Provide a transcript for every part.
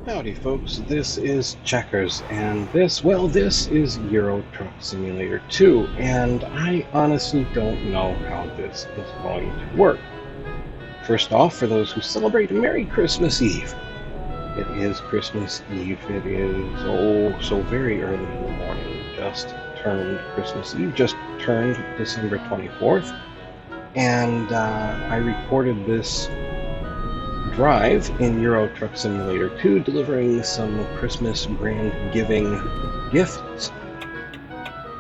Howdy folks, this is Checkers, and this is Euro Truck Simulator 2, and I honestly don't know how this is going to work. First off, for those who celebrate, Merry Christmas Eve! It is Christmas Eve, it is, oh, so very early in the morning, just turned Christmas Eve, just turned December 24th, and I recorded this drive in Euro Truck Simulator 2, delivering some Christmas grand giving gifts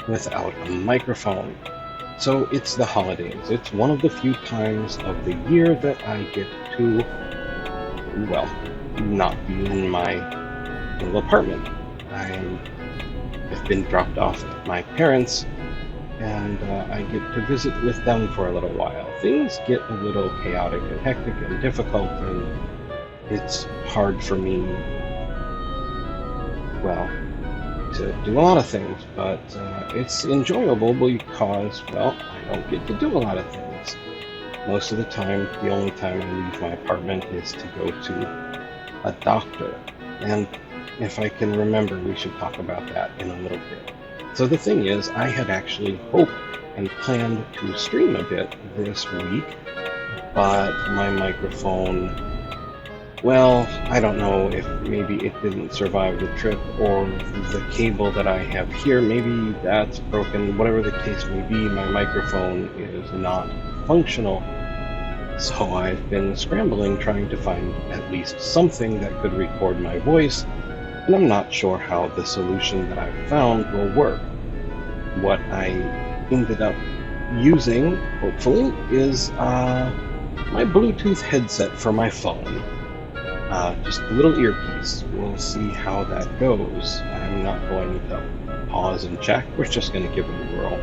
without a microphone. So it's the holidays. It's one of the few times of the year that I get to, well, not be in my little apartment. I've been dropped off at my parents', and I get to visit with them for a little while. Things get a little chaotic and hectic and difficult, and it's hard for me, well, to do a lot of things, but it's enjoyable because, well, I don't get to do a lot of things. Most of the time, the only time I leave my apartment is to go to a doctor, and if I can remember, we should talk about that in a little bit. So the thing is, I had actually hoped and planned to stream a bit this week, but my microphone, well, I don't know if maybe it didn't survive the trip, or the cable that I have here, maybe that's broken. Whatever the case may be, my microphone is not functional. So I've been scrambling trying to find at least something that could record my voice, and I'm not sure how the solution that I've found will work. What I ended up using, hopefully, is my Bluetooth headset for my phone. Just a little earpiece. We'll see how that goes. I'm not going to pause and check. We're just going to give it a whirl.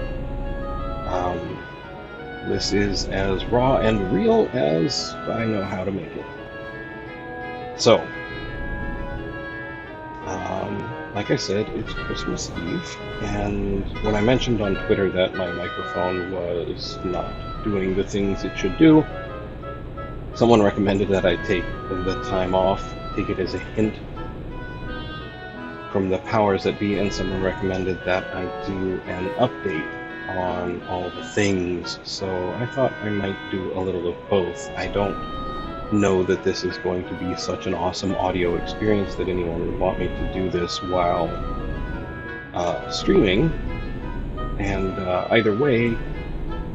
This is as raw and real as I know how to make it. So, like I said, it's Christmas Eve, and when I mentioned on Twitter that my microphone was not doing the things it should do, someone recommended that I take the time off, take it as a hint from the powers that be, and someone recommended that I do an update on all the things, so I thought I might do a little of both. I don't know that this is going to be such an awesome audio experience that anyone would want me to do this while streaming, and either way,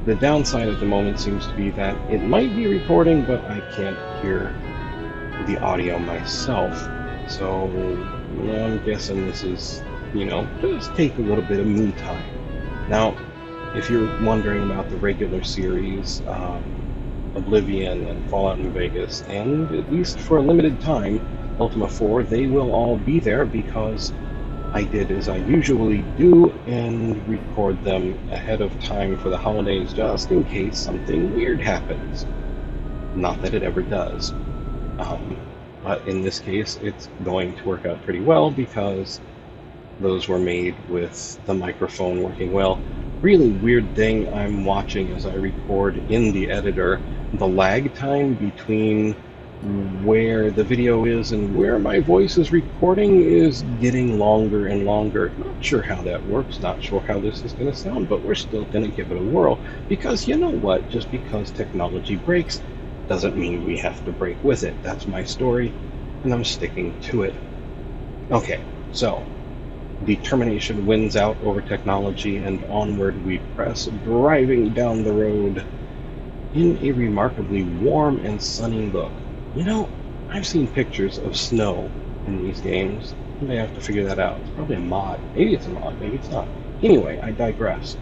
the downside at the moment seems to be that it might be recording, but I can't hear the audio myself, so I'm guessing this is, just take a little bit of me time. Now, if you're wondering about the regular series, Oblivion and Fallout New Vegas, and at least for a limited time, Ultima 4, they will all be there because I did as I usually do and record them ahead of time for the holidays just in case something weird happens. Not that it ever does. But in this case, it's going to work out pretty well because those were made with the microphone working well. Really weird thing I'm watching as I record in the editor, the lag time between where the video is and where my voice is recording is getting longer and longer. Not sure how that works, not sure how this is going to sound, but we're still going to give it a whirl, because you know what, just because technology breaks doesn't mean we have to break with it. That's my story, and I'm sticking to it. Okay, so determination wins out over technology, and onward we press, driving down the road in a remarkably warm and sunny look. I've seen pictures of snow in these games. I may have to figure that out. It's probably a mod. Maybe it's a mod, maybe it's not. Anyway, I digress.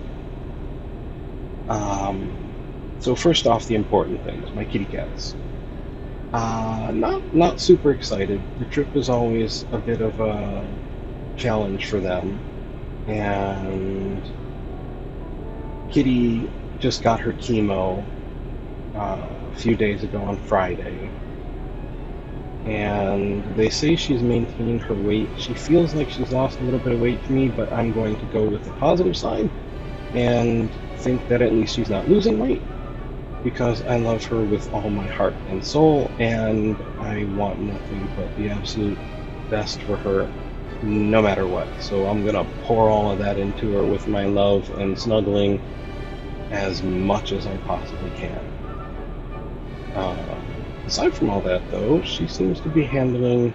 So first off, the important things, my kitty cats. Not super excited. The trip is always a bit of a challenge for them, and Kitty just got her chemo a few days ago on Friday, and they say she's maintained her weight. She feels like she's lost a little bit of weight to me, but I'm going to go with the positive side and think that at least she's not losing weight, because I love her with all my heart and soul, and I want nothing but the absolute best for her no matter what. So I'm gonna pour all of that into her with my love and snuggling as much as I possibly can. Aside from all that, though, she seems to be handling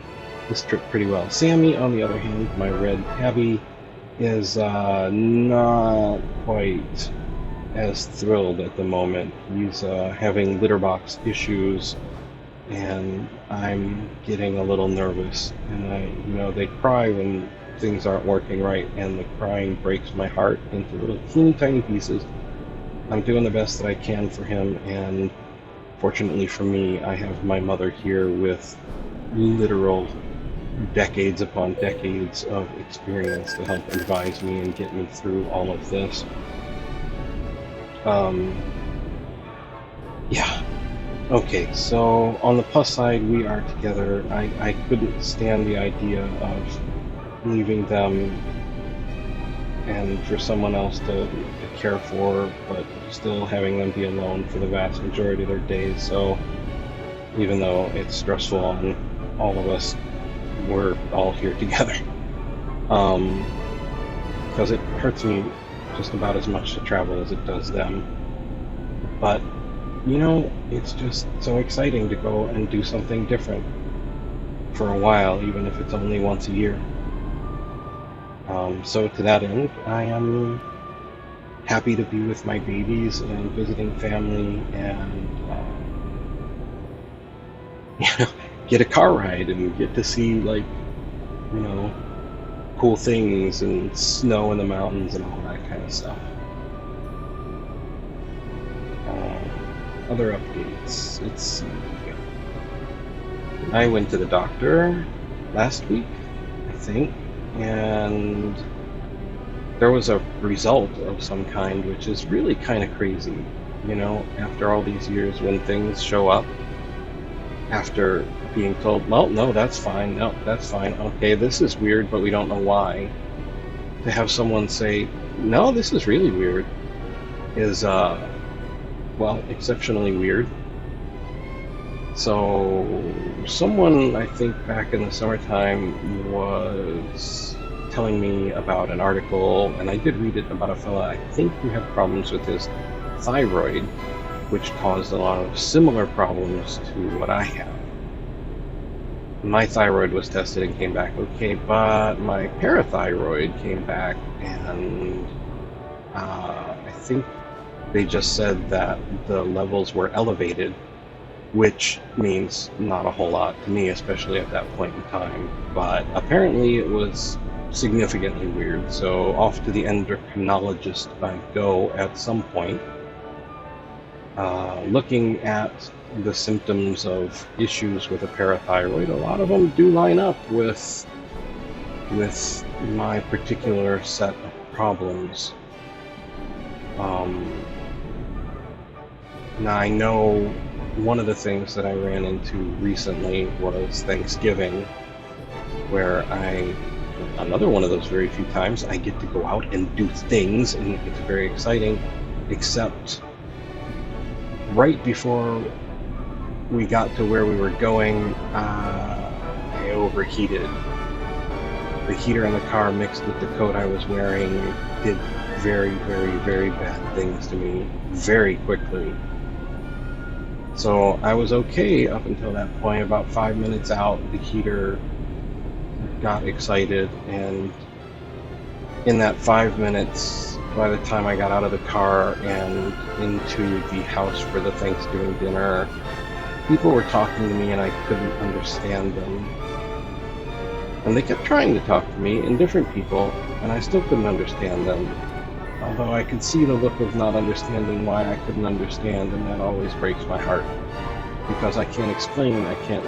this trip pretty well. Sammy, on the other hand, my red tabby, is not quite as thrilled at the moment. He's having litter box issues, and I'm getting a little nervous. And they cry when things aren't working right, and the crying breaks my heart into little teeny tiny pieces. I'm doing the best that I can for him, and fortunately for me, I have my mother here with literal decades upon decades of experience to help advise me and get me through all of this. Yeah. Okay, so on the plus side, we are together. I couldn't stand the idea of leaving them and for someone else to care for, but still having them be alone for the vast majority of their days. So even though it's stressful on all of us, we're all here together. Because it hurts me just about as much to travel as it does them. But it's just so exciting to go and do something different for a while, even if it's only once a year. So to that end, I am happy to be with my babies and visiting family and get a car ride and get to see cool things and snow in the mountains and all that kind of stuff. Other updates. Let's see. I went to the doctor last week, I think, and there was a result of some kind, which is really kind of crazy, after all these years when things show up, after being told, well, no, that's fine, no, that's fine, okay, this is weird, but we don't know why, to have someone say, no, this is really weird, is, exceptionally weird. So someone, I think back in the summertime, was telling me about an article, and I did read it, about a fella, I think, who had problems with his thyroid, which caused a lot of similar problems to what I have. My thyroid was tested and came back okay, but my parathyroid came back, and I think they just said that the levels were elevated, which means not a whole lot to me, especially at that point in time. But apparently it was significantly weird, so off to the endocrinologist I go at some point. Looking at the symptoms of issues with a parathyroid, a lot of them do line up with my particular set of problems. Now I know one of the things that I ran into recently was Thanksgiving, where another one of those very few times I get to go out and do things, and it's very exciting, except right before we got to where we were going, I overheated. The heater in the car mixed with the coat I was wearing did very, very, very bad things to me very quickly. So I was okay up until that point. About 5 minutes out, the heater got excited, and in that 5 minutes, by the time I got out of the car and into the house for the Thanksgiving dinner, people were talking to me and I couldn't understand them. And they kept trying to talk to me, and different people, and I still couldn't understand them. Although I could see the look of not understanding why I couldn't understand, and that always breaks my heart. Because I can't explain, I can't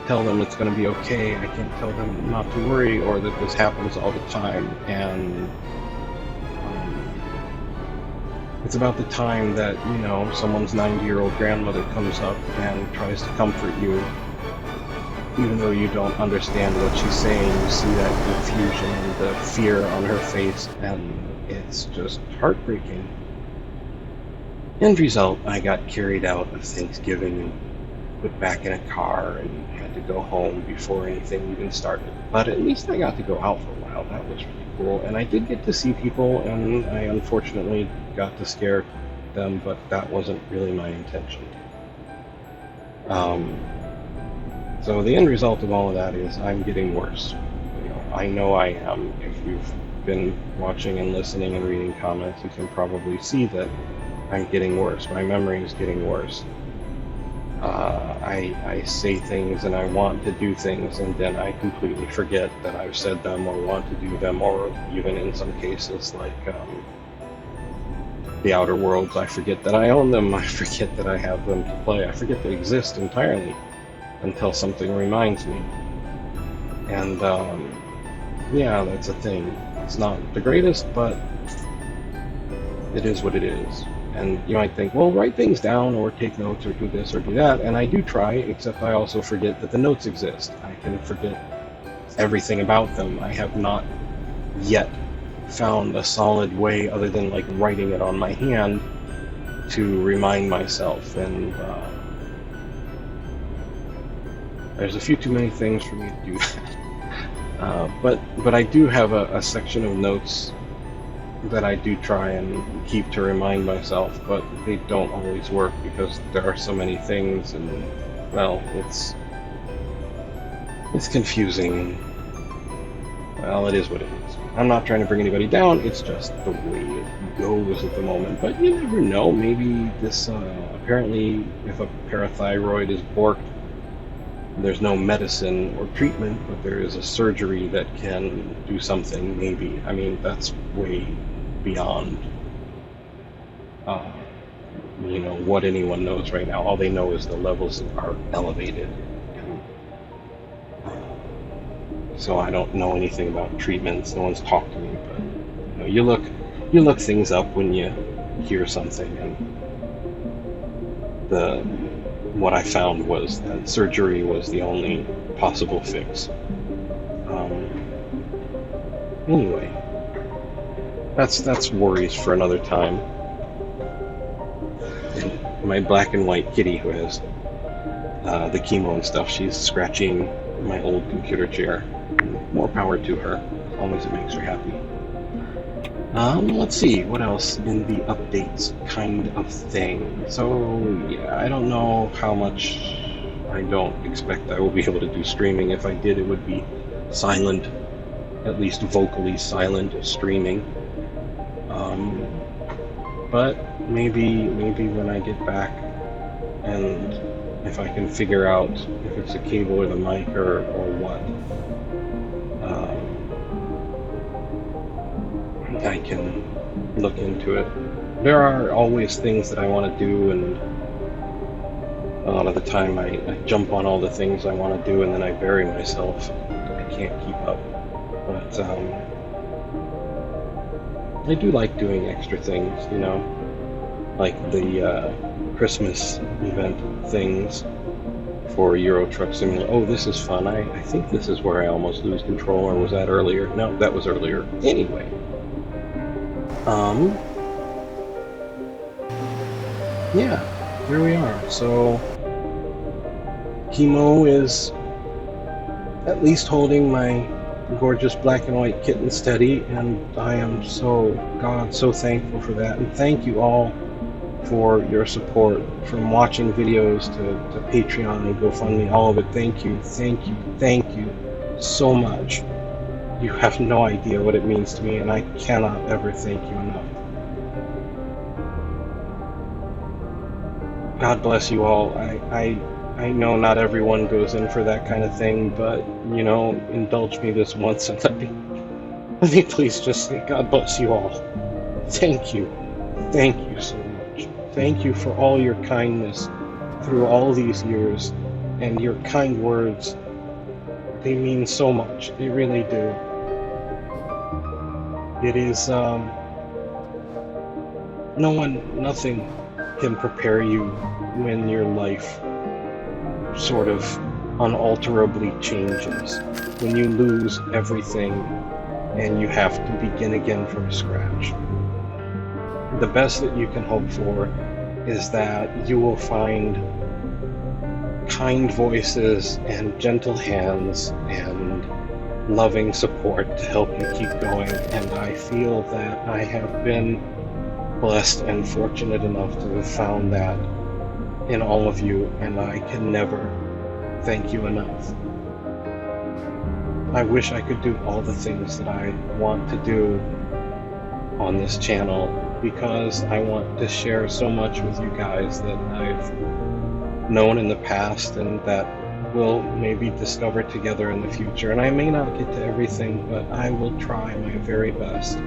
tell them it's going to be okay, I can't tell them not to worry, or that this happens all the time. And it's about the time that, someone's 90-year-old grandmother comes up and tries to comfort you. Even though you don't understand what she's saying, you see that confusion and the fear on her face, and it's just heartbreaking. End result, I got carried out of Thanksgiving put back in a car and had to go home before anything even started. But at least I got to go out for a while. That was really cool. And I did get to see people, and I unfortunately got to scare them, but that wasn't really my intention. So the end result of all of that is I'm getting worse. I know I am. If you've been watching and listening and reading comments, you can probably see that I'm getting worse. My memory is getting worse. I say things and I want to do things, and then I completely forget that I've said them or want to do them, or even in some cases like the Outer Worlds, I forget that I own them, I forget that I have them to play, I forget they exist entirely until something reminds me. And yeah, that's a thing. It's not the greatest, but it is what it is. And you might think, well, write things down or take notes or do this or do that. And I do try, except I also forget that the notes exist. I can forget everything about them. I have not yet found a solid way, other than like writing it on my hand, to remind myself. And there's a few too many things for me to do that. But I do have a section of notes that I do try and keep to remind myself, but they don't always work because there are so many things, and well, it's confusing. Well, it is what it is. I'm not trying to bring anybody down, it's just the way it goes at the moment. But you never know, maybe this, apparently if a parathyroid is borked, there's no medicine or treatment, but there is a surgery that can do something, maybe. I mean, that's way beyond what anyone knows right now. All they know is the levels are elevated. So I don't know anything about treatments. No one's talked to me, but you look things up when you hear something, and what I found was that surgery was the only possible fix. Anyway, that's worries for another time. And my black and white kitty, who has the chemo and stuff, she's scratching my old computer chair. More power to her, as long as it makes her happy. Let's see, what else in the updates kind of thing. So, yeah, I don't know how much. I don't expect I will be able to do streaming. If I did, it would be silent, at least vocally silent streaming. But maybe when I get back, and if I can figure out if it's a cable or the mic or what, I can look into it. There are always things that I want to do, and a lot of the time I jump on all the things I want to do, and then I bury myself. I can't keep up. But I do like doing extra things, like the Christmas event things for Euro Truck Simulator. Oh, this is fun. I think this is where I almost lose control, or was that earlier? No, that was earlier. Anyway. Yeah, here we are. So, chemo is at least holding my gorgeous black and white kitten steady, and I am so thankful for that. And thank you all for your support, from watching videos to Patreon and GoFundMe, all of it. Thank you so much. You have no idea what it means to me, and I cannot ever thank you enough. God bless you all. I know not everyone goes in for that kind of thing, but, indulge me this once and let me please just say God bless you all. Thank you. Thank you so much. Thank you for all your kindness through all these years, and your kind words. They mean so much. They really do. It is, nothing can prepare you when your life sort of unalterably changes. When you lose everything and you have to begin again from scratch. The best that you can hope for is that you will find kind voices and gentle hands and loving support to help you keep going. And I feel that I have been blessed and fortunate enough to have found that in all of you, and I can never thank you enough. I wish I could do all the things that I want to do on this channel, because I want to share so much with you guys that I've known in the past and that we'll maybe discover together in the future. And I may not get to everything, but I will try my very best,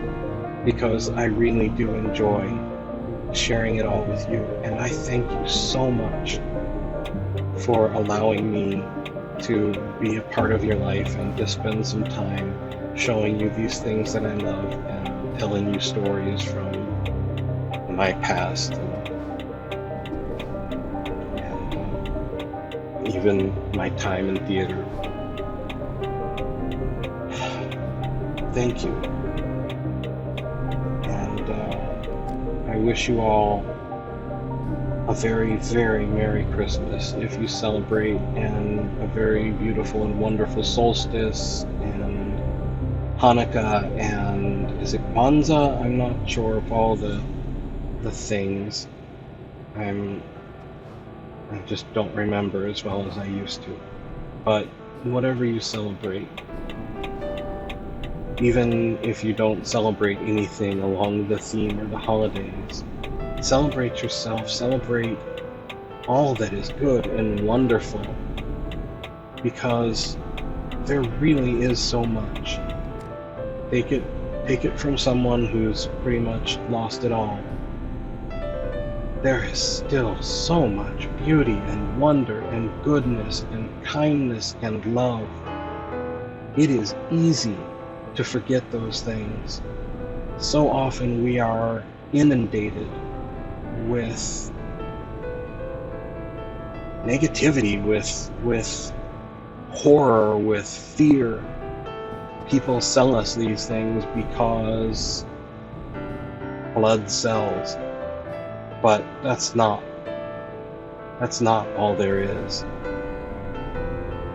because I really do enjoy sharing it all with you. And I thank you so much for allowing me to be a part of your life and to spend some time showing you these things that I love and telling you stories from my past and even my time in theater. Thank you. And I wish you all a very, very Merry Christmas if you celebrate, and a very beautiful and wonderful solstice, and Hanukkah, and is it Kwanzaa? I'm not sure of all the things. I just don't remember as well as I used to. But whatever you celebrate, even if you don't celebrate anything along the theme or the holidays, celebrate yourself, celebrate all that is good and wonderful, because there really is so much. Take it from someone who's pretty much lost it all. There is still so much beauty and wonder and goodness and kindness and love. It is easy to forget those things. So often we are inundated with negativity, with horror, with fear. People sell us these things because blood sells. But that's not all there is.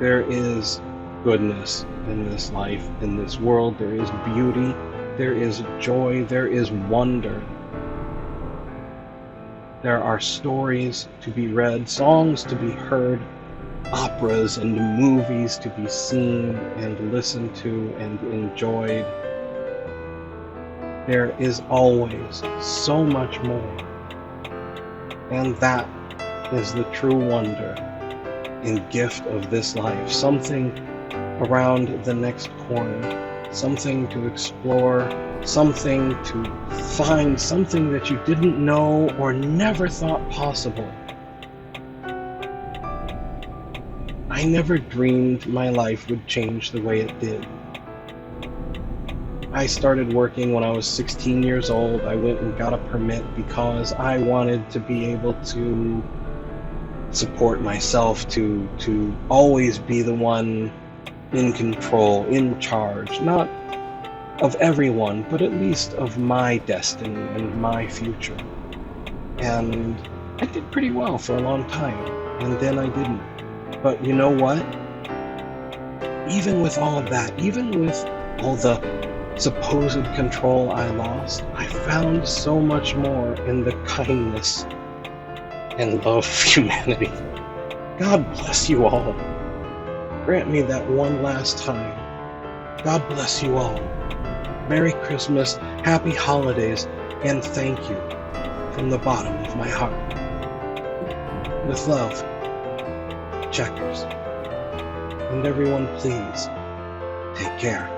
There is goodness in this life, in this world. There is beauty, there is joy, there is wonder. There are stories to be read, songs to be heard, operas and movies to be seen and listened to and enjoyed. There is always so much more. And that is the true wonder and gift of this life. Something around the next corner, something to explore, something to find, something that you didn't know or never thought possible. I never dreamed my life would change the way it did. I started working when I was 16 years old. I went and got a permit because I wanted to be able to support myself, to always be the one in control, in charge, not of everyone, but at least of my destiny and my future. And I did pretty well for a long time, and then I didn't. But you know what? Even with all of that, even with all the supposed control I lost, I found so much more in the kindness and love of humanity. God bless you all. Grant me that one last time. God bless you all. Merry Christmas, Happy Holidays, and thank you from the bottom of my heart. With love, Checkers. And everyone, please take care.